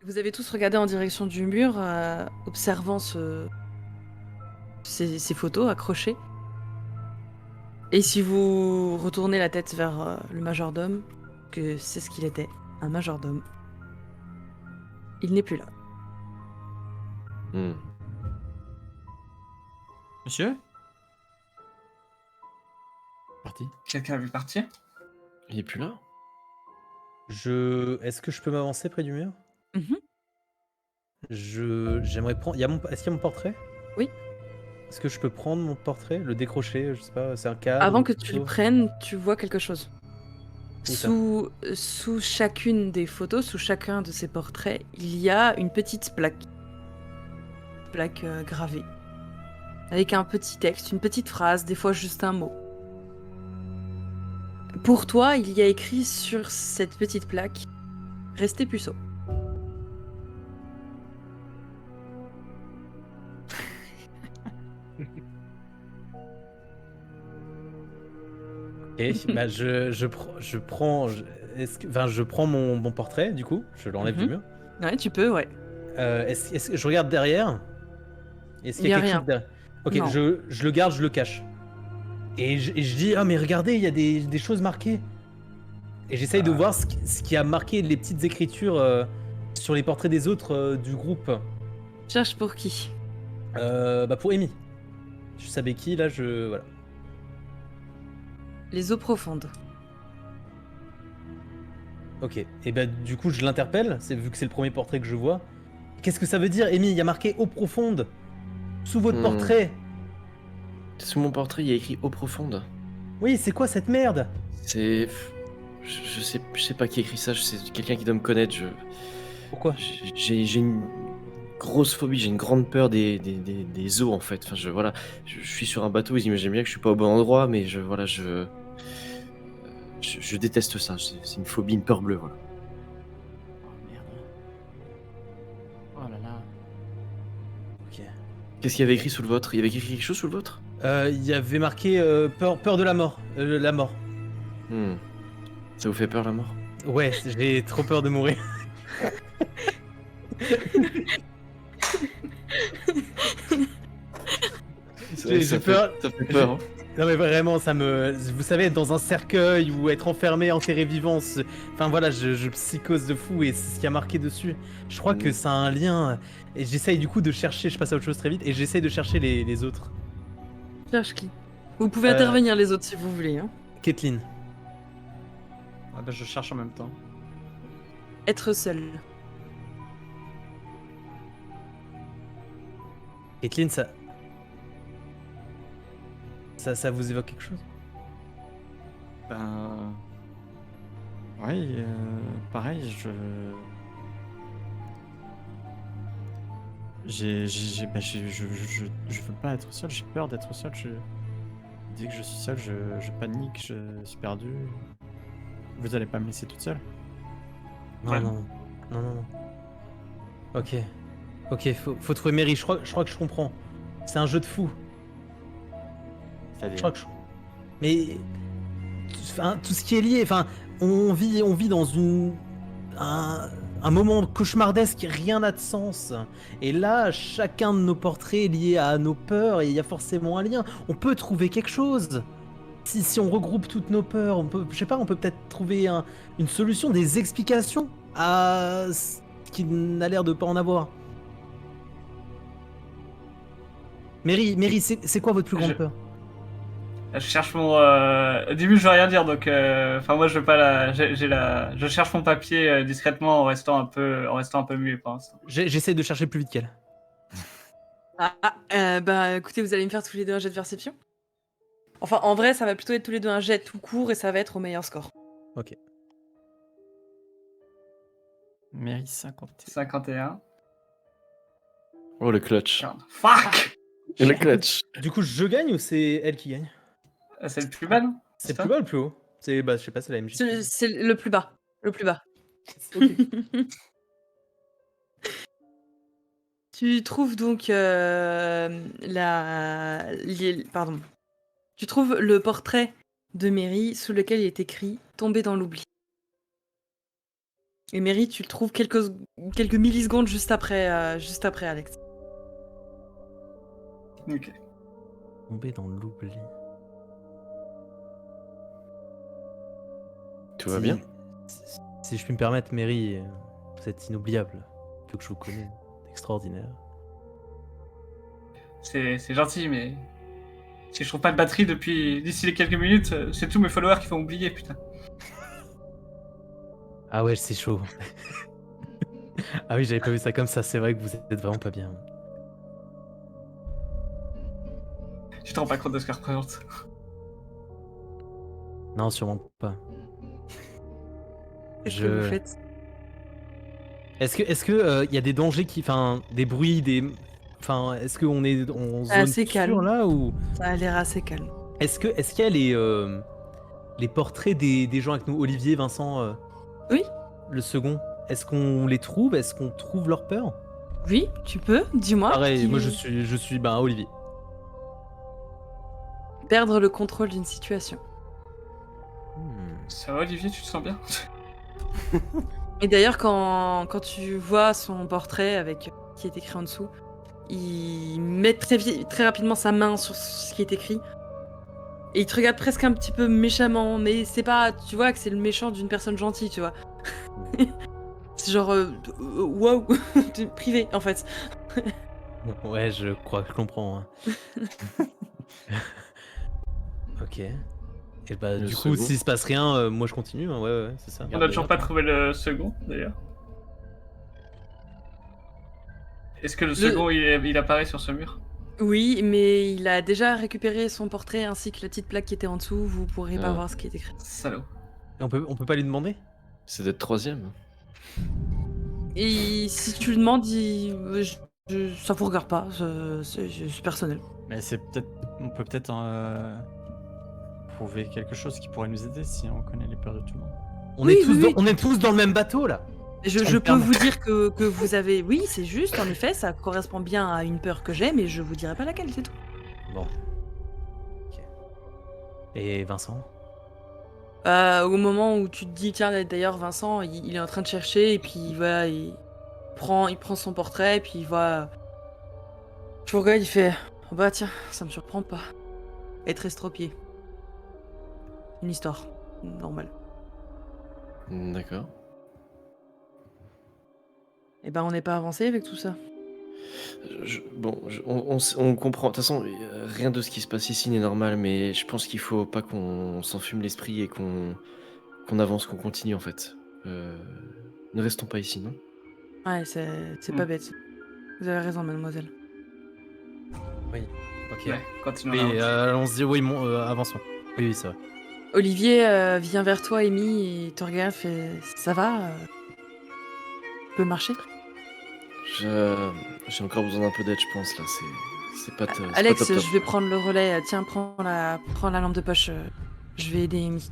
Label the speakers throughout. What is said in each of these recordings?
Speaker 1: Vous avez tous regardé en direction du mur, observant ces photos accrochées. Et si vous retournez la tête vers le majordome, que c'est ce qu'il était, un majordome, il n'est plus là.
Speaker 2: Hmm.
Speaker 3: Monsieur? Parti.
Speaker 4: Quelqu'un a vu partir?
Speaker 2: Il est plus là?
Speaker 5: Est-ce que je peux m'avancer près du mur?
Speaker 1: Mhm.
Speaker 5: J'aimerais prendre. Est-ce qu'il y a mon portrait?
Speaker 1: Oui.
Speaker 5: Est-ce que je peux prendre mon portrait, le décrocher? Je sais pas, c'est un cadre.
Speaker 1: Avant
Speaker 5: une
Speaker 1: que tu le
Speaker 5: photo
Speaker 1: prennes, tu vois quelque chose.
Speaker 5: Où ça?
Speaker 1: Sous chacune des photos, sous chacun de ces portraits, il y a une petite plaque. Plaque gravée. Avec un petit texte, une petite phrase, des fois juste un mot. Pour toi, il y a écrit sur cette petite plaque « Restez puceau ».
Speaker 5: Et bah je prends. Je prends mon portrait, du coup, je l'enlève du
Speaker 1: Mhm.
Speaker 5: mur.
Speaker 1: Ouais, tu peux, ouais.
Speaker 5: Est-ce que je regarde derrière? Est-ce qu'il
Speaker 1: Il
Speaker 5: y
Speaker 1: y
Speaker 5: a
Speaker 1: a
Speaker 5: quelque
Speaker 1: rien.
Speaker 5: chose derrière? Ok,
Speaker 1: Non.
Speaker 5: je le garde, je le cache. Et je dis, ah mais regardez, il y a des choses marquées. Et j'essaye de voir ce qui a marqué les petites écritures sur les portraits des autres du groupe.
Speaker 1: Cherche pour qui?
Speaker 5: Bah pour Amy. Je savais qui, là, voilà.
Speaker 1: Les eaux profondes.
Speaker 5: Ok, et bah du coup je l'interpelle, vu que c'est le premier portrait que je vois. Qu'est-ce que ça veut dire, Amy? Il y a marqué eau profonde sous votre portrait.
Speaker 2: Sous mon portrait, il y a écrit eau profonde.
Speaker 5: Oui, c'est quoi cette merde?
Speaker 2: C'est. Je sais pas qui a écrit ça, c'est quelqu'un qui doit me connaître.
Speaker 5: Pourquoi?
Speaker 2: J'ai une grosse phobie, j'ai une grande peur des eaux en fait. Enfin, voilà, je suis sur un bateau, ils imaginent bien que je suis pas au bon endroit, mais je déteste ça. C'est une phobie, une peur bleue, voilà.
Speaker 3: Oh merde. Oh là là.
Speaker 5: Ok.
Speaker 2: Qu'est-ce qu'il y avait écrit sous le vôtre? Il y avait écrit quelque chose sous le vôtre?
Speaker 5: Il y avait marqué peur de la mort. La mort.
Speaker 2: Ça vous fait peur la mort?
Speaker 5: Ouais, j'ai trop peur de mourir. J'ai peur.
Speaker 2: Ça fait peur. Hein.
Speaker 5: Non mais vraiment, vous savez, être dans un cercueil ou être enfermé, enterré vivant, enfin voilà, je psychose de fou et c'est ce qui a marqué dessus. Je crois que ça a un lien et j'essaye du coup de chercher, je passe à autre chose très vite et j'essaye de chercher les autres.
Speaker 1: Cherche qui? Vous pouvez intervenir les autres si vous voulez. Hein.
Speaker 5: Kathleen.
Speaker 3: Ah bah je cherche en même temps.
Speaker 1: Être seul.
Speaker 5: Kathleen, ça vous évoque quelque chose?
Speaker 3: Ben... Oui, pareil, je veux pas être seul, j'ai peur d'être seul. Dès que je suis seul, je panique, je suis perdu. Vous allez pas me laisser toute seule?
Speaker 5: Non. Ok, faut trouver Mary. Je crois que je comprends. C'est un jeu de fou. Je crois que mais enfin, tout ce qui est lié, enfin, on vit dans un moment cauchemardesque, rien n'a de sens. Et là, chacun de nos portraits est lié à nos peurs et il y a forcément un lien. On peut trouver quelque chose. Si on regroupe toutes nos peurs, je sais pas, on peut peut-être trouver une solution, des explications à ce qui n'a l'air de pas en avoir. Mary, c'est quoi votre plus grande peur?
Speaker 4: Je cherche mon. Au début, je veux rien dire, donc. Enfin, moi, je veux pas la. Je cherche mon papier discrètement en restant un peu muet pour l'instant.
Speaker 5: J'essaie de chercher plus vite qu'elle.
Speaker 1: Bah écoutez, vous allez me faire tous les deux un jet de perception. Enfin, en vrai, ça va plutôt être tous les deux un jet tout court et ça va être au meilleur score.
Speaker 5: Ok.
Speaker 3: Mary 50.
Speaker 4: 51.
Speaker 2: Oh le clutch.
Speaker 4: Fuck!
Speaker 2: Et le clutch.
Speaker 5: Du coup, je gagne ou c'est elle qui gagne?
Speaker 4: C'est le plus bas, non?
Speaker 5: C'est le plus bas ou le plus haut? Je sais pas, c'est la MJ.
Speaker 1: C'est le plus bas. Le plus bas.
Speaker 5: Ok.
Speaker 1: Tu trouves donc pardon. Tu trouves le portrait de Mary sous lequel il est écrit « Tombé dans l'oubli ». Et Mary, tu le trouves quelques millisecondes juste après Alex.
Speaker 4: Ok.
Speaker 5: Tombé dans l'oubli.
Speaker 2: Tout va bien?
Speaker 5: Si je puis me permettre, Mary, vous êtes inoubliable. Peu que je vous connais, extraordinaire.
Speaker 4: C'est gentil, mais si je trouve pas de batterie d'ici les quelques minutes, c'est tous mes followers qui vont oublier, putain.
Speaker 5: Ah ouais, c'est chaud. Ah oui, j'avais pas vu ça comme ça, c'est vrai que vous êtes vraiment pas bien.
Speaker 4: Tu te rends pas compte de ce que ça représente.
Speaker 5: Non, sûrement pas.
Speaker 1: Qu'est-ce que vous faites?
Speaker 5: Est-ce que y a des dangers enfin, des bruits, enfin, est-ce qu'on est en zone
Speaker 1: assez
Speaker 5: sûre
Speaker 1: calme.
Speaker 5: là ou
Speaker 1: Ça a l'air assez calme.
Speaker 5: est-ce qu'il y a les portraits des gens avec nous, Olivier, Vincent,
Speaker 1: Oui,
Speaker 5: le second, est-ce qu'on les trouve? Est-ce qu'on trouve leur peur?
Speaker 1: oui, tu peux, dis-moi.
Speaker 5: Pareil, moi je suis Olivier.
Speaker 1: Perdre le contrôle d'une situation.
Speaker 4: Ça va, Olivier, tu te sens bien?
Speaker 1: Et d'ailleurs, quand tu vois son portrait avec qui est écrit en dessous, il met très rapidement sa main sur ce qui est écrit. Et il te regarde presque un petit peu méchamment, mais c'est pas, tu vois que c'est le méchant d'une personne gentille, tu vois. C'est genre, waouh, privé en fait.
Speaker 5: Ouais, je crois que je comprends. Hein. Ok. Et bah
Speaker 2: Le
Speaker 5: du coup,
Speaker 2: second.
Speaker 5: s'il se passe rien, moi je continue. Hein. Ouais, c'est ça.
Speaker 4: On a toujours pas trouvé le second, d'ailleurs. Est-ce que le second, il apparaît sur ce mur?
Speaker 1: Oui, mais il a déjà récupéré son portrait ainsi que la petite plaque qui était en dessous. Vous pourrez pas
Speaker 2: Ah.
Speaker 1: voir ce qui est écrit.
Speaker 4: Salaud.
Speaker 5: Et on peut pas lui demander?
Speaker 2: C'est d'être troisième.
Speaker 1: Et si tu lui demandes, ça vous regarde pas. C'est personnel.
Speaker 3: Mais on peut peut-être trouver quelque chose qui pourrait nous aider si on connaît les peurs de tout le monde.
Speaker 5: On
Speaker 1: Oui,
Speaker 5: est tous
Speaker 1: oui,
Speaker 5: dans,
Speaker 1: oui.
Speaker 5: on est tous dans le même bateau là.
Speaker 1: Je
Speaker 5: me
Speaker 1: peux
Speaker 5: permet.
Speaker 1: vous dire que vous avez... Oui, c'est juste, en effet, ça correspond bien à une peur que j'ai, mais je vous dirai pas laquelle, c'est tout.
Speaker 5: Bon. Ok. Et Vincent?
Speaker 1: Au moment où tu te dis, tiens, d'ailleurs, Vincent, il est en train de chercher, et puis voilà, il prend son portrait, et puis il voit... Je vous regarde, il fait, oh bah tiens, ça me surprend pas. Être estropié. Une histoire normale.
Speaker 2: D'accord.
Speaker 1: Et ben, on n'est pas avancé avec tout ça.
Speaker 2: On comprend. De toute façon, rien de ce qui se passe ici n'est normal, mais je pense qu'il faut pas qu'on s'enfume l'esprit et qu'on avance, qu'on continue en fait. Ne restons pas ici, non?
Speaker 1: Ouais, c'est pas bête. Vous avez raison, mademoiselle.
Speaker 5: Oui. Ok.
Speaker 4: Ouais, continue
Speaker 5: Oui,
Speaker 4: en route.
Speaker 5: allons-y. Oui, avançons. Oui, c'est vrai.
Speaker 1: Olivier vient vers toi, Amy, et te regarde, fait, ça va Tu peux marcher
Speaker 2: J'ai encore besoin d'un peu d'aide, je pense là. C'est pas, c'est pas
Speaker 1: Alex,
Speaker 2: top top.
Speaker 1: je vais prendre le relais. Tiens, prends la lampe de poche. Je vais aider Amy.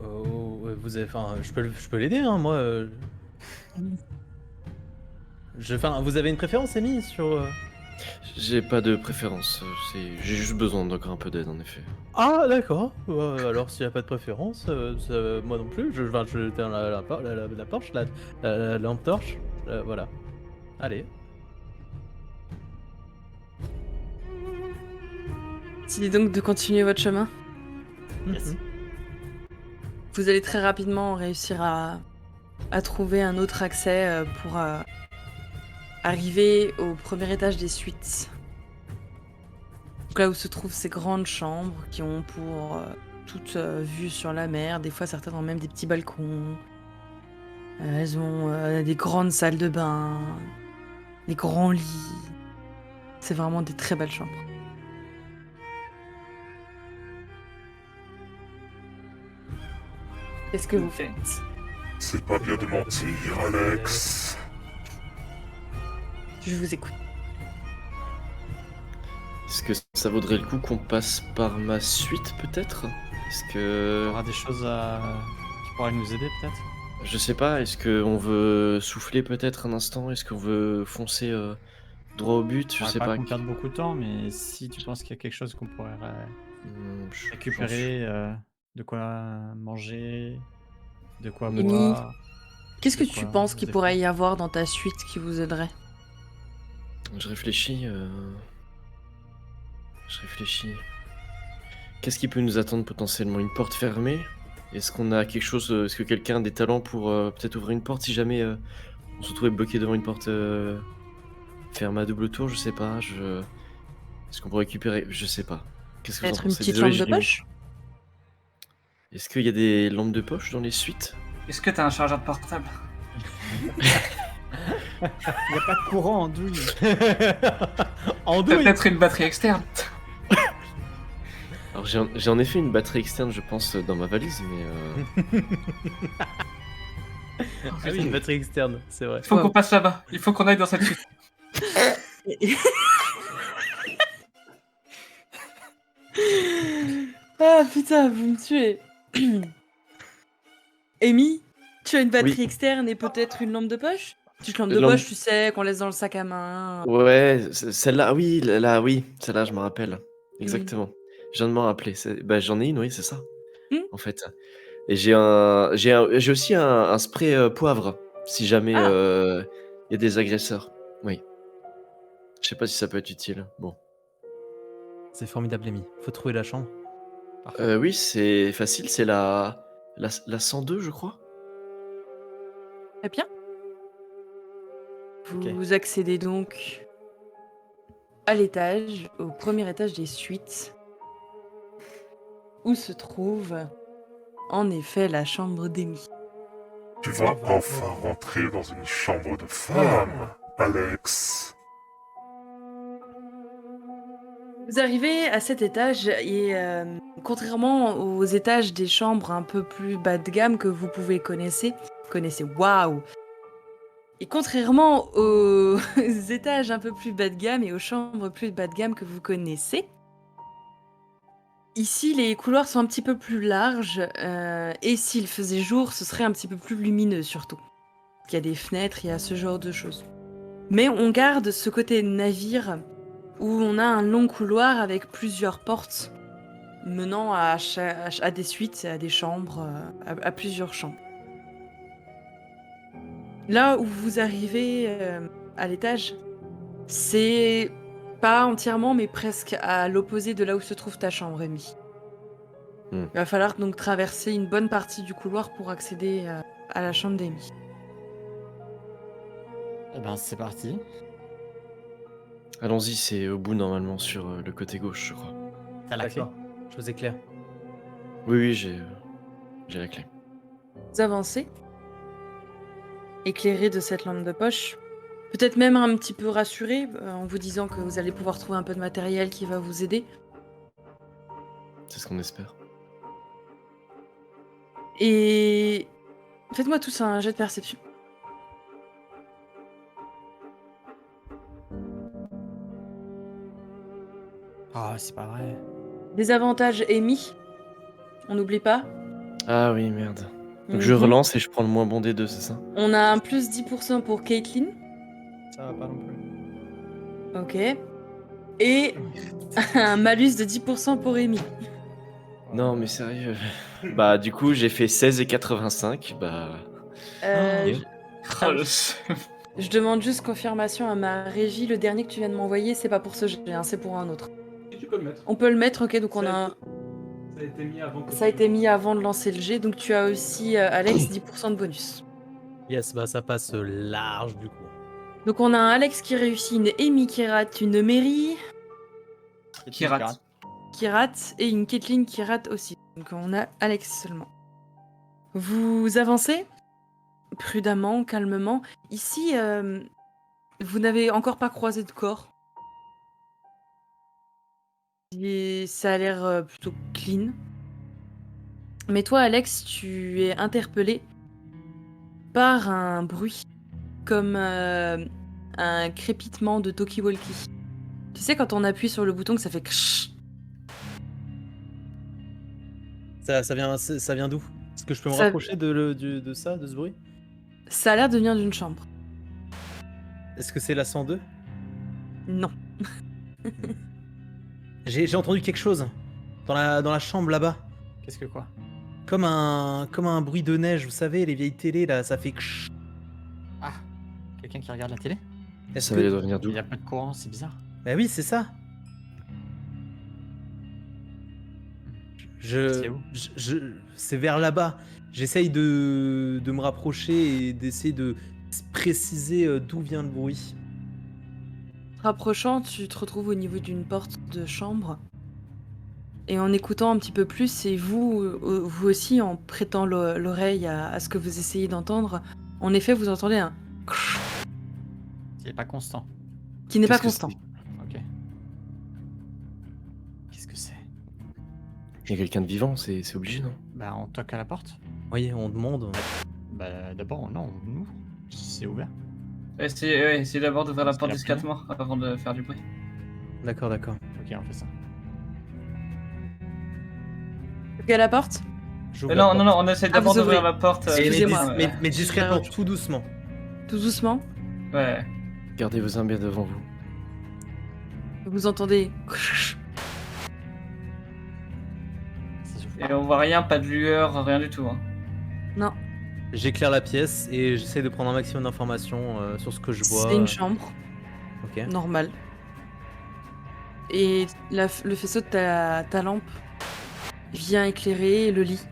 Speaker 5: Oh, ouais, enfin, je peux l'aider, hein, moi. Enfin, vous avez une préférence, Amy, sur.
Speaker 2: J'ai pas de préférence. J'ai juste besoin d'encore un peu d'aide en effet.
Speaker 5: Ah, d'accord. Alors, s'il n'y a pas de préférence, moi non plus. Je éteins la torche, la lampe torche. Voilà. Allez.
Speaker 1: Décidez donc de continuer votre chemin.
Speaker 5: Yes.
Speaker 1: Vous allez très rapidement réussir à trouver un autre accès pour arriver au premier étage des suites. Donc là où se trouvent ces grandes chambres qui ont pour toute vue sur la mer. Des fois, certaines ont même des petits balcons. Elles ont des grandes salles de bain, des grands lits. C'est vraiment des très belles chambres. Qu'est-ce que vous faites?
Speaker 6: C'est pas bien de mentir, Alex.
Speaker 1: Je vous écoute.
Speaker 2: Est-ce que ça vaudrait le coup qu'on passe par ma suite peut-être? Est-ce
Speaker 3: Il y
Speaker 2: que...
Speaker 3: aura des choses qui pourraient nous aider peut-être.
Speaker 2: Je sais pas, est-ce qu'on veut souffler peut-être un instant? Est-ce qu'on veut foncer droit au but? Je sais pas.
Speaker 3: qu'on perde beaucoup de temps, mais si tu penses qu'il y a quelque chose qu'on pourrait
Speaker 2: J'en
Speaker 3: récupérer, de quoi manger, de quoi
Speaker 1: Amy.
Speaker 3: boire.
Speaker 1: Qu'est-ce que
Speaker 3: C'est
Speaker 1: tu
Speaker 3: quoi,
Speaker 1: penses
Speaker 3: vos
Speaker 1: qu'il
Speaker 3: effets?
Speaker 1: pourrait y avoir dans ta suite qui vous aiderait?
Speaker 2: Je réfléchis. Je réfléchis. Qu'est-ce qui peut nous attendre potentiellement? Une porte fermée? Est-ce qu'on a quelque chose? Est-ce que quelqu'un a des talents pour peut-être ouvrir une porte si jamais on se trouvait bloqué devant une porte fermée à double tour? Je sais pas. Est-ce qu'on peut récupérer? Je sais pas. Qu'est-ce que vous en
Speaker 1: Peut-être une
Speaker 2: pensez?
Speaker 1: petite
Speaker 2: Désolé,
Speaker 1: lampe de poche?
Speaker 2: Est-ce qu'il y a des lampes de poche dans les suites?
Speaker 4: Est-ce que t'as un chargeur de portable?
Speaker 3: Il n'y a pas de courant en douille.
Speaker 5: En
Speaker 4: T'as
Speaker 5: douille.
Speaker 4: peut-être une batterie externe?
Speaker 2: Alors j'ai en effet une batterie externe, je pense, dans ma valise, mais
Speaker 5: Ah oui, une batterie externe, c'est vrai.
Speaker 4: Il faut
Speaker 1: Ouais.
Speaker 4: qu'on passe là-bas. Il faut qu'on aille dans cette suite.
Speaker 1: Ah putain, vous me tuez. Amy, tu as une batterie
Speaker 2: Oui.
Speaker 1: externe et peut-être une lampe de poche? Petite lampe de
Speaker 2: Lampe-
Speaker 1: poche, tu sais, qu'on laisse dans le sac à main.
Speaker 2: ouais, celle-là, oui, là, oui, celle-là, je me rappelle. Exactement. Je viens de m'en rappeler. Bah, j'en ai une, oui, c'est ça,
Speaker 1: Hmm.
Speaker 2: en fait. Et j'ai aussi un spray poivre, si jamais
Speaker 1: Ah.
Speaker 2: il y a des agresseurs. Oui. Je sais pas si ça peut être utile. Bon.
Speaker 5: C'est formidable, Amy. Faut trouver la chambre. Parfait.
Speaker 2: Oui, c'est facile, c'est la 102, je crois.
Speaker 1: Très bien.
Speaker 3: Ok.
Speaker 1: Vous accédez donc à l'étage, au premier étage des suites, où se trouve en effet la chambre d'Amy.
Speaker 6: Tu vas enfin rentrer dans une chambre de femme, Alex.
Speaker 1: Vous arrivez à cet étage et contrairement aux étages des chambres un peu plus bas de gamme que vous pouvez connaître, waouh. Et contrairement aux étages un peu plus bas de gamme et aux chambres plus bas de gamme que vous connaissez, ici les couloirs sont un petit peu plus larges et s'il faisait jour, ce serait un petit peu plus lumineux surtout. Il y a des fenêtres, il y a ce genre de choses. Mais on garde ce côté navire où on a un long couloir avec plusieurs portes menant à des suites, à des chambres, à plusieurs chambres. Là où vous arrivez à l'étage, c'est pas entièrement, mais presque à l'opposé de là où se trouve ta chambre, Amy.
Speaker 2: Hmm.
Speaker 1: Il va falloir donc traverser une bonne partie du couloir pour accéder à la chambre d'Amy.
Speaker 3: Eh ben, c'est parti.
Speaker 2: Allons-y, c'est au bout normalement sur le côté gauche, je crois.
Speaker 3: T'as la clé.
Speaker 5: D'accord. Chose éclair.
Speaker 2: Oui, j'ai la clé.
Speaker 1: Vous avancez, éclairé de cette lampe de poche, peut-être même un petit peu rassuré en vous disant que vous allez pouvoir trouver un peu de matériel qui va vous aider.
Speaker 2: C'est ce qu'on espère.
Speaker 1: Et faites-moi tous un jet de perception.
Speaker 3: Ah, c'est pas vrai.
Speaker 1: Des avantages Amy, on n'oublie pas.
Speaker 2: Ah oui, merde. Donc je
Speaker 1: Mhm.
Speaker 2: relance et je prends le moins bon des deux, c'est ça?
Speaker 1: On a un plus 10% pour Caitlyn.
Speaker 3: Ça va pas non plus.
Speaker 1: Ok. Et un malus de 10% pour Amy.
Speaker 2: Non, mais sérieux. Bah, du coup, j'ai fait 16 et 85. Bah,
Speaker 1: Euh,
Speaker 4: Oh, le-
Speaker 1: je demande juste confirmation à ma régie. Le dernier que tu viens de m'envoyer, c'est pas pour ce jet, hein, c'est pour un autre.
Speaker 4: Tu peux le mettre.
Speaker 1: On peut le mettre, ok, donc on a un...
Speaker 4: Ça a été mis avant que
Speaker 1: Ça a été mis avant de lancer le jet, donc tu as aussi, Alex, 10% de bonus.
Speaker 5: Yes, bah ça passe large du coup.
Speaker 1: Donc on a un Alex qui réussit, une Amy qui rate, une Mary
Speaker 4: Qui rate.
Speaker 1: qui rate et une Caitlyn qui rate aussi. Donc on a Alex seulement. Vous avancez prudemment, calmement. Ici, vous n'avez encore pas croisé de corps. Et ça a l'air plutôt clean. Mais toi, Alex, tu es interpellé par un bruit comme un crépitement de talkie-walkie. Tu sais, quand on appuie sur le bouton, que ça fait crrrch.
Speaker 5: Ça vient d'où? Est-ce que je peux me
Speaker 1: Ça-
Speaker 5: rapprocher de ça, de ce bruit?
Speaker 1: Ça a l'air de venir d'une chambre.
Speaker 5: Est-ce que c'est la 102?
Speaker 1: Non.
Speaker 5: J'ai entendu quelque chose dans la chambre là-bas.
Speaker 3: Qu'est-ce que quoi?
Speaker 5: comme un bruit de neige, vous savez, les vieilles télés là, ça fait ksh.
Speaker 3: Ah, quelqu'un qui regarde la télé?
Speaker 5: Est-ce
Speaker 2: Ça
Speaker 5: que...
Speaker 2: doit venir d'où?
Speaker 3: Il n'y a pas de courant, c'est bizarre.
Speaker 5: Bah oui, c'est ça.
Speaker 3: C'est où?
Speaker 5: C'est vers là-bas. J'essaye de me rapprocher et d'essayer de préciser d'où vient le bruit.
Speaker 1: Te rapprochant, tu te retrouves au niveau d'une porte de chambre. Et en écoutant un petit peu plus, et vous aussi, en prêtant l'oreille à ce que vous essayez d'entendre, en effet, vous entendez un
Speaker 3: C'est pas constant.
Speaker 1: qui n'est pas
Speaker 2: Qu'est-ce que
Speaker 1: constant.
Speaker 3: Ok. Qu'est-ce que c'est?
Speaker 2: Il y a quelqu'un de vivant, c'est obligé, non?
Speaker 3: Bah, on toque à la porte.
Speaker 5: Oui, on demande.
Speaker 3: Bah, d'abord, non, on ouvre. C'est ouvert.
Speaker 4: Essayez d'abord d'ouvrir la
Speaker 3: C'est
Speaker 4: porte
Speaker 3: la
Speaker 4: discrètement avant de faire du bruit.
Speaker 5: D'accord, d'accord.
Speaker 3: Ok, on fait ça.
Speaker 1: Ok, à la porte.
Speaker 5: J'ouvre la
Speaker 4: Non,
Speaker 5: porte.
Speaker 4: non, non, on essaie d'abord
Speaker 1: vous
Speaker 4: d'ouvrir
Speaker 1: ouvrez.
Speaker 4: la porte.
Speaker 1: Excusez-moi.
Speaker 5: Mais discrètement, tout doucement.
Speaker 1: Tout doucement,
Speaker 4: Ouais.
Speaker 2: Gardez vos armes bien devant vous.
Speaker 1: vous entendez
Speaker 3: Ça s'ouvre
Speaker 4: Et
Speaker 3: pas.
Speaker 4: on voit rien, pas de lueur, rien du tout. Hein.
Speaker 1: Non,
Speaker 5: J'éclaire la pièce et j'essaie de prendre un maximum d'informations sur ce que je vois.
Speaker 1: c'est une chambre
Speaker 5: Ok.
Speaker 1: normale. Et le faisceau de ta lampe vient éclairer le lit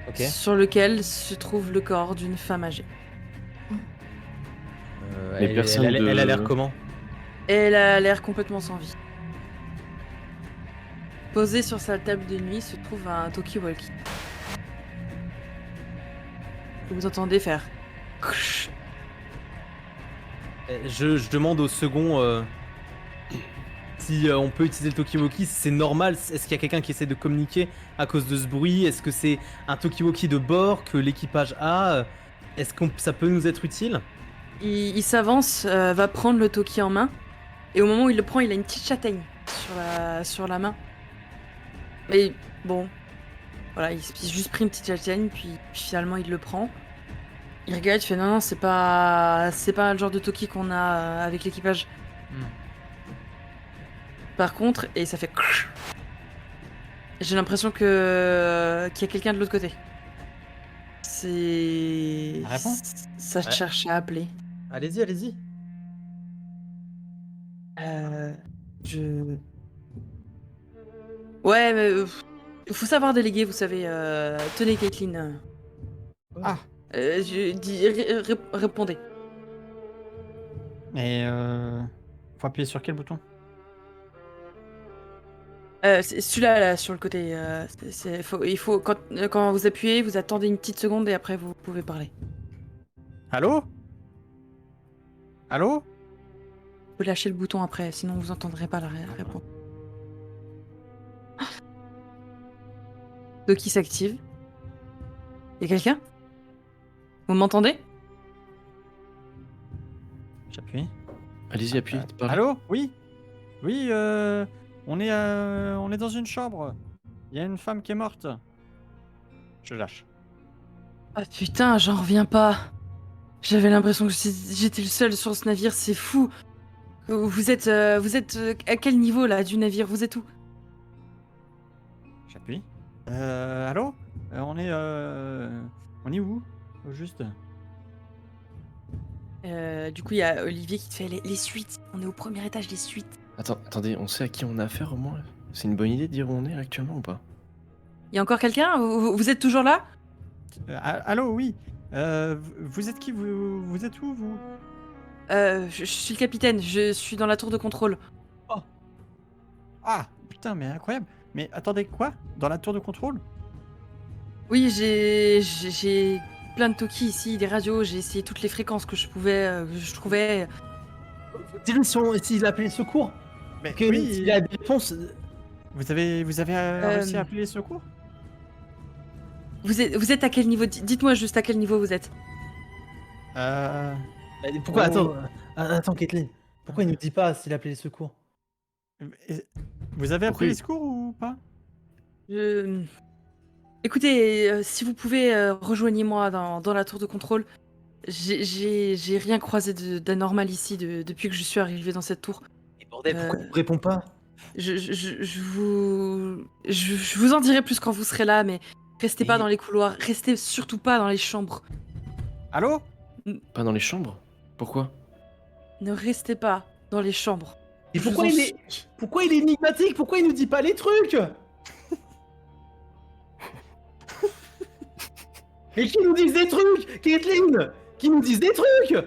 Speaker 5: Ok.
Speaker 1: sur lequel se trouve le corps d'une femme âgée.
Speaker 2: Mais personne
Speaker 5: elle a l'air
Speaker 2: de-
Speaker 5: comment?
Speaker 1: Elle a l'air complètement sans vie. Posé sur sa table de nuit se trouve un talkie-walkie. Vous entendez faire.
Speaker 5: Je demande au second si on peut utiliser le talkie-walkie, si c'est normal. Est-ce qu'il y a quelqu'un qui essaie de communiquer à cause de ce bruit? Est-ce que c'est un talkie-walkie de bord que l'équipage a? Est-ce que ça peut nous être utile?
Speaker 1: Il s'avance, va prendre le talkie en main. Et au moment où il le prend, il a une petite châtaigne sur la main. Mais bon, voilà, il s'est juste pris une petite châtaigne, puis finalement il le prend. Il regarde, il fait non, c'est pas le genre de talkie qu'on a avec l'équipage. Par contre, et ça fait j'ai l'impression qu'il y a quelqu'un de l'autre côté. C'est.
Speaker 3: Réponds.
Speaker 1: Ça
Speaker 5: Ouais.
Speaker 1: cherche à appeler.
Speaker 5: Allez-y, allez-y.
Speaker 1: Je. Ouais, mais il faut savoir déléguer, vous savez. Tenez, Caitlin.
Speaker 3: Ah.
Speaker 1: Répondez.
Speaker 3: Et faut appuyer sur quel bouton?
Speaker 1: C'est celui-là, là, sur le côté. Il faut quand vous appuyez, vous attendez une petite seconde et après vous pouvez parler.
Speaker 3: Allô? Allô?
Speaker 1: Vous lâchez le bouton après, sinon vous entendrez pas la réponse. Doki s'active. Y a quelqu'un? Vous m'entendez?
Speaker 3: J'appuie.
Speaker 2: Allez-y, appuyez. parlez.
Speaker 3: Allô? Oui? Oui, on est dans une chambre. Il y a une femme qui est morte. Je lâche.
Speaker 1: Ah putain, j'en reviens pas. J'avais l'impression que j'étais le seul sur ce navire, c'est fou. Vous êtes à quel niveau là du navire? Vous êtes où?
Speaker 3: J'appuie. Allô? On est où? Au juste.
Speaker 1: Du coup, il y a Olivier qui te fait les suites. On est au premier étage des suites.
Speaker 2: Attendez, on sait à qui on a affaire au moins? C'est une bonne idée de dire où on est actuellement ou pas?
Speaker 1: Il y a encore quelqu'un? Vous êtes toujours là?
Speaker 3: Allô, oui. Vous êtes qui? Vous êtes où, vous?
Speaker 1: Je suis le capitaine, je suis dans la tour de contrôle.
Speaker 3: Ah, putain, mais incroyable. Mais attendez, quoi? Dans la tour de contrôle?
Speaker 1: Oui, j'ai plein de talkies ici, des radios, j'ai essayé toutes les fréquences que je pouvais, que je trouvais.
Speaker 5: Dis-lui s'il a appelé le secours.
Speaker 3: Mais
Speaker 5: Que s'il a des réponses.
Speaker 3: Vous avez réussi à appeler les secours?
Speaker 1: Vous êtes à quel niveau? Dites-moi juste à quel niveau vous êtes.
Speaker 5: Pourquoi?
Speaker 3: Oh.
Speaker 5: Attends, Caitlin. Pourquoi il nous dit pas s'il a appelé les secours?
Speaker 3: Vous avez
Speaker 2: Pourquoi
Speaker 3: appelé les
Speaker 2: il-
Speaker 3: secours ou pas?
Speaker 1: Écoutez, si vous pouvez, rejoignez-moi dans la tour de contrôle. J'ai rien croisé d'anormal ici depuis que je suis arrivé dans cette tour.
Speaker 5: Mais bordel, pourquoi il nous répond pas?
Speaker 1: je vous en dirai plus quand vous serez là, mais restez pas
Speaker 3: Et-
Speaker 1: dans les couloirs, restez surtout pas dans les chambres.
Speaker 3: Allô?
Speaker 2: Pas dans les chambres? Pourquoi?
Speaker 1: Ne restez pas dans les chambres.
Speaker 5: Et
Speaker 1: Je
Speaker 5: pourquoi
Speaker 1: vous en
Speaker 5: il est... Pourquoi il est énigmatique? Pourquoi il nous dit pas les trucs? Et qui nous disent des trucs, Caitlyn? Qui nous disent des trucs?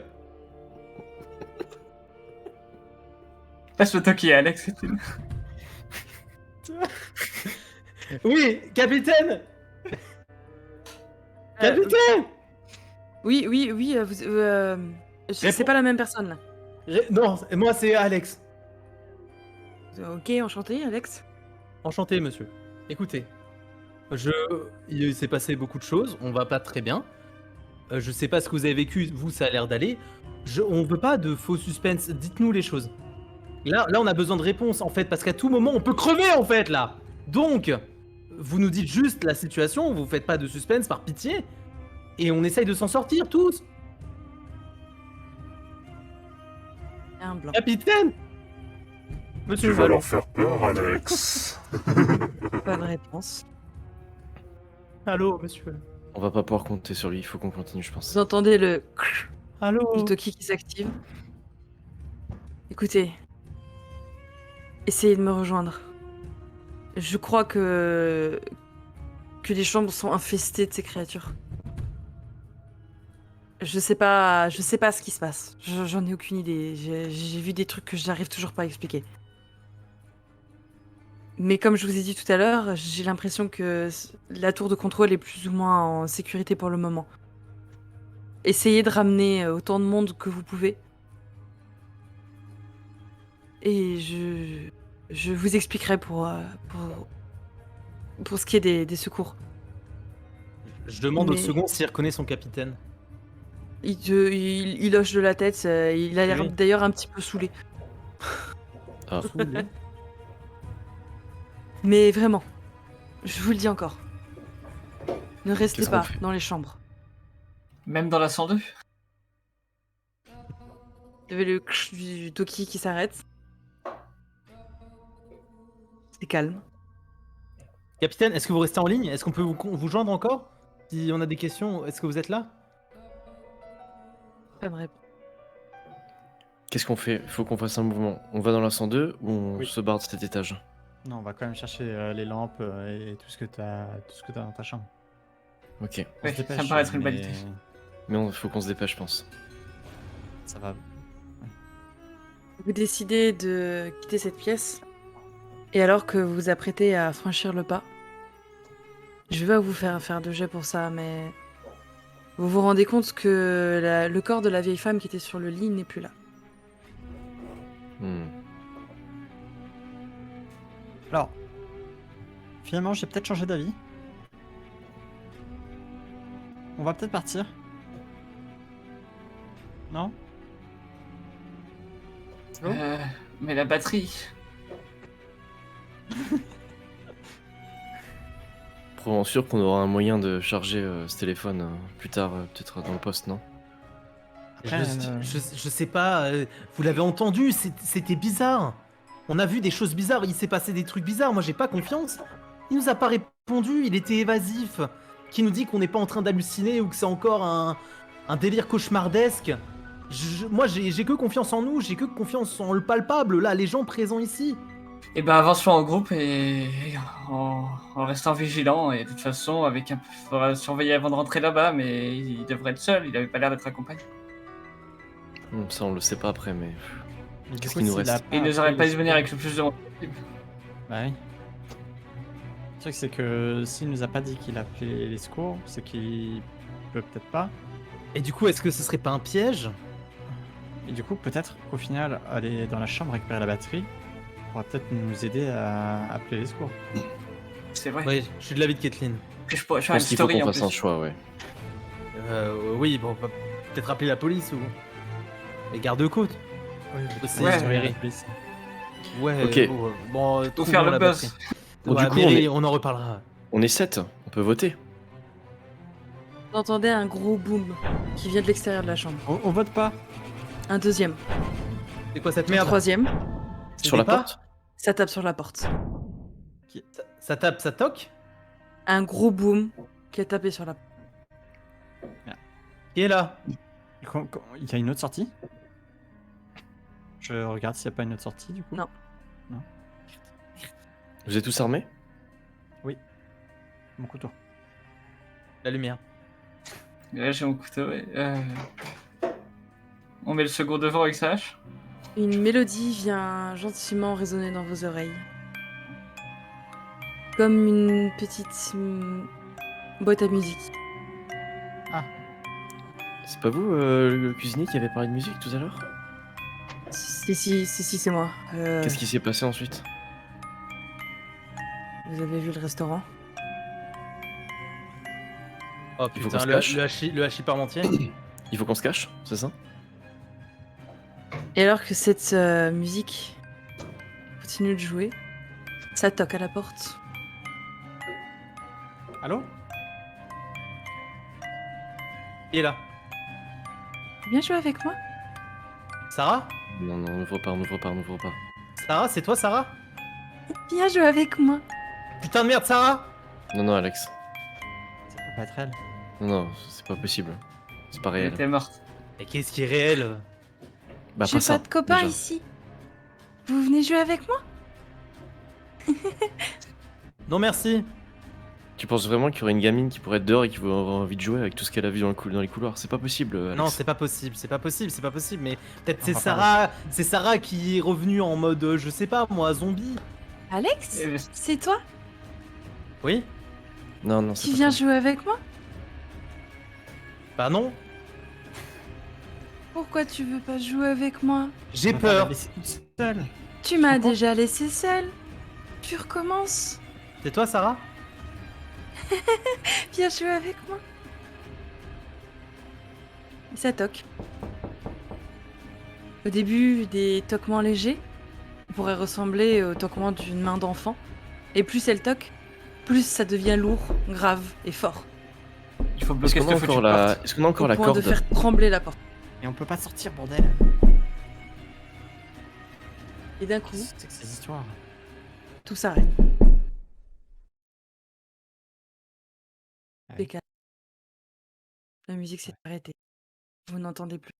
Speaker 4: Passe le toki à Alex, c'est une...
Speaker 5: Oui, capitaine. Capitaine.
Speaker 1: Oui, c'est
Speaker 5: Réponds.
Speaker 1: pas la même personne là.
Speaker 5: Non, moi c'est Alex.
Speaker 1: Ok, enchanté, Alex.
Speaker 5: Enchanté, monsieur. Écoutez, il s'est passé beaucoup de choses, on va pas très bien. Je sais pas ce que vous avez vécu, vous, ça a l'air d'aller. On veut pas de faux suspense, dites-nous les choses. Là, on a besoin de réponses, en fait, parce qu'à tout moment, on peut crever, en fait, là. Donc, vous nous dites juste la situation, vous faites pas de suspense, par pitié. Et on essaye de s'en sortir, tous.
Speaker 1: Un blanc.
Speaker 5: Capitaine.
Speaker 6: Tu
Speaker 5: Monsieur
Speaker 6: vas
Speaker 5: Valo.
Speaker 6: leur faire peur, Alex.
Speaker 1: Pas de réponse.
Speaker 5: Allô, monsieur.
Speaker 2: On va pas pouvoir compter sur lui, il faut qu'on continue, je pense.
Speaker 1: Vous entendez le
Speaker 5: Allô.
Speaker 1: du Toki qui s'active. Écoutez, essayez de me rejoindre. Je crois que les chambres sont infestées de ces créatures. Je sais pas ce qui se passe. J'en ai aucune idée. J'ai vu des trucs que j'arrive toujours pas à expliquer. Mais comme je vous ai dit tout à l'heure, j'ai l'impression que la tour de contrôle est plus ou moins en sécurité pour le moment. Essayez de ramener autant de monde que vous pouvez. Et je vous expliquerai pour ce qui est des secours.
Speaker 5: Je demande au
Speaker 1: Mais-
Speaker 5: second s'il reconnaît son capitaine.
Speaker 1: Il hoche de la tête, il a l'air
Speaker 5: Oui.
Speaker 1: d'ailleurs un petit peu saoulé.
Speaker 2: Ah,
Speaker 1: Mais vraiment, je vous le dis encore. Ne restez
Speaker 2: Qu'est-ce qu'on
Speaker 1: pas
Speaker 2: fait
Speaker 1: dans les chambres.
Speaker 4: Même dans la 102?
Speaker 1: Il y avait le du Toki qui s'arrête. C'est calme.
Speaker 5: Capitaine, est-ce que vous restez en ligne? Est-ce qu'on peut vous joindre encore? Si on a des questions, est-ce que vous êtes là?
Speaker 1: Pas de réponse.
Speaker 2: qu'est-ce qu'on fait? Il faut qu'on fasse un mouvement. On va dans la 102 ou on
Speaker 3: Oui.
Speaker 2: se barre de cet étage?
Speaker 3: Non, on va quand même chercher les lampes et tout ce que t'as dans ta chambre.
Speaker 2: Ok.
Speaker 3: On
Speaker 4: Ouais,
Speaker 3: se
Speaker 4: ça
Speaker 3: dépêche,
Speaker 4: me paraît être une bonne
Speaker 3: mais
Speaker 4: idée.
Speaker 2: Mais il faut qu'on se dépêche, je pense.
Speaker 3: Ça va.
Speaker 1: Vous décidez de quitter cette pièce. Et alors que vous vous apprêtez à franchir le pas, je vais vous faire de jet pour ça, mais vous vous rendez compte que le corps de la vieille femme qui était sur le lit n'est plus là.
Speaker 2: Hmm.
Speaker 3: Alors, finalement, j'ai peut-être changé d'avis. On va peut-être partir. Non?
Speaker 4: Mais la batterie.
Speaker 2: Probablement sûr qu'on aura un moyen de charger ce téléphone plus tard, peut-être dans le poste, non?
Speaker 3: Après,
Speaker 5: Je sais pas, vous l'avez entendu, c'était bizarre. On a vu des choses bizarres, il s'est passé des trucs bizarres, moi j'ai pas confiance. Il nous a pas répondu, il était évasif. Qui nous dit qu'on n'est pas en train d'halluciner ou que c'est encore un délire cauchemardesque. Moi j'ai que confiance en nous, j'ai que confiance en le palpable, là, les gens présents ici.
Speaker 4: Et ben avançons en groupe et en restant vigilant. Et de toute façon, faudra surveiller avant de rentrer là-bas, mais il devrait être seul. Il avait pas l'air d'être accompagné.
Speaker 2: Ça, on le sait pas après, mais.
Speaker 3: mais du
Speaker 2: qu'est-ce
Speaker 3: coup,
Speaker 2: qu'il nous
Speaker 3: s'il
Speaker 2: reste
Speaker 3: a
Speaker 4: Et il nous
Speaker 3: appelé
Speaker 4: aurait pas
Speaker 3: les
Speaker 4: dû venir
Speaker 3: secours-
Speaker 4: avec le plus de monde possible.
Speaker 3: Bah oui. Le truc, c'est que s'il nous a pas dit qu'il appelait les secours, c'est qu'il peut peut-être pas.
Speaker 5: Et du coup, est-ce que ce serait pas un piège?
Speaker 3: Et du coup, peut-être qu'au final, aller dans la chambre récupérer la batterie pourra peut-être nous aider à appeler les secours.
Speaker 4: C'est vrai.
Speaker 5: Ouais, je suis de l'avis de Kathleen.
Speaker 4: Que je pourrais
Speaker 2: Je
Speaker 4: faire une
Speaker 2: pense qu'il faut
Speaker 4: story
Speaker 2: qu'on
Speaker 4: en
Speaker 2: fasse
Speaker 4: plus.
Speaker 2: un choix, ouais.
Speaker 5: Oui, bon, on va peut-être appeler la police ou les gardes-côtes. Aussi,
Speaker 4: Ouais.
Speaker 5: sur Mairie. Ouais,
Speaker 2: Ok.
Speaker 5: bon,
Speaker 4: Faut
Speaker 5: trouvons
Speaker 4: faire le
Speaker 5: la
Speaker 4: buzz.
Speaker 5: batterie.
Speaker 2: Bon,
Speaker 5: Ouais,
Speaker 2: du coup,
Speaker 5: Mairie, on en reparlera.
Speaker 2: On est 7, on peut voter.
Speaker 1: Vous entendez un gros boom qui vient de l'extérieur de la chambre.
Speaker 3: On vote pas.
Speaker 1: Un deuxième,
Speaker 5: C'est quoi cette
Speaker 1: un
Speaker 5: merde?
Speaker 1: troisième.
Speaker 5: C'est
Speaker 2: Sur
Speaker 5: des
Speaker 2: la
Speaker 5: pas
Speaker 2: porte?
Speaker 1: Ça tape sur la porte.
Speaker 5: Ça tape, ça toque.
Speaker 1: Un gros boom qui a tapé sur la porte.
Speaker 5: Qui est là?
Speaker 3: Il y a une autre sortie? Je regarde s'il n'y a pas une autre sortie du coup.
Speaker 1: Non.
Speaker 2: Vous êtes tous armés?
Speaker 3: Mon couteau.
Speaker 5: La lumière.
Speaker 4: Ouais, j'ai mon couteau, ouais. On met le second devant avec sa hache.
Speaker 1: Une mélodie vient gentiment résonner dans vos oreilles. Comme une petite boîte à musique.
Speaker 2: C'est pas vous, le cuisinier qui avait parlé de musique tout à l'heure?
Speaker 1: Si, c'est moi.
Speaker 2: Qu'est-ce qui s'est passé ensuite?
Speaker 1: Vous avez vu le restaurant?
Speaker 5: Oh
Speaker 2: Il faut
Speaker 5: putain,
Speaker 2: qu'on se cache.
Speaker 5: le hachis parmentier.
Speaker 2: Il faut qu'on se cache, c'est ça?
Speaker 1: Et alors que cette musique continue de jouer, ça toque à la porte.
Speaker 3: Allô?
Speaker 5: Qui est là?
Speaker 1: Viens jouer avec moi?
Speaker 5: Sarah?
Speaker 2: Non, non, n'ouvre pas, n'ouvre pas, n'ouvre pas.
Speaker 5: Sarah, c'est toi Sarah?
Speaker 1: Viens jouer avec moi.
Speaker 5: Putain de merde, Sarah!
Speaker 2: Non, non, Alex.
Speaker 3: Ça peut pas être elle.
Speaker 2: Non, non, c'est pas possible. C'est pas
Speaker 4: Elle
Speaker 2: réel.
Speaker 4: était morte.
Speaker 5: Mais qu'est-ce qui est réel?
Speaker 2: Bah,
Speaker 1: J'ai
Speaker 2: ça,
Speaker 1: pas de copains
Speaker 2: déjà.
Speaker 1: ici. Vous venez jouer avec moi?
Speaker 5: Non merci.
Speaker 2: Tu penses vraiment qu'il y aurait une gamine qui pourrait être dehors et qui aurait envie de jouer avec tout ce qu'elle a vu dans les couloirs? C'est pas possible, Alex.
Speaker 5: Non, c'est pas possible, c'est pas possible, c'est pas possible. Mais peut-être c'est
Speaker 3: On va
Speaker 5: Sarah qui est revenue en mode, je sais pas moi, zombie.
Speaker 1: Alex?
Speaker 4: Et-
Speaker 1: C'est toi?
Speaker 5: Oui?
Speaker 2: Non, non, c'est
Speaker 1: Tu
Speaker 2: pas
Speaker 1: viens
Speaker 2: toi.
Speaker 1: jouer avec moi?
Speaker 5: Bah non.
Speaker 1: Pourquoi tu veux pas jouer avec moi?
Speaker 5: J'ai
Speaker 3: On va pas la
Speaker 5: peur.
Speaker 3: laisser toute seule.
Speaker 1: Tu m'as
Speaker 3: comprends?
Speaker 1: déjà laissé seule. Tu recommences.
Speaker 5: C'est toi Sarah?
Speaker 1: Viens jouer avec moi. Et ça toque. Au début, des toquements légers. On pourrait ressembler au toquement d'une main d'enfant. Et plus elle toque, plus ça devient lourd, grave et fort.
Speaker 4: Il faut
Speaker 2: Est-ce
Speaker 4: bloquer
Speaker 2: qu'on a
Speaker 4: cette foutue
Speaker 2: encore la,
Speaker 4: porte.
Speaker 2: est-ce qu'on a encore
Speaker 1: Au
Speaker 2: la
Speaker 1: point
Speaker 2: corde?
Speaker 1: de faire trembler la porte.
Speaker 3: Et on peut pas sortir, bordel.
Speaker 1: Et d'un coup,
Speaker 3: C'est que ces histoires.
Speaker 1: tout s'arrête.
Speaker 3: Ouais.
Speaker 1: C'est calme. La musique s'est arrêtée. Vous n'entendez plus.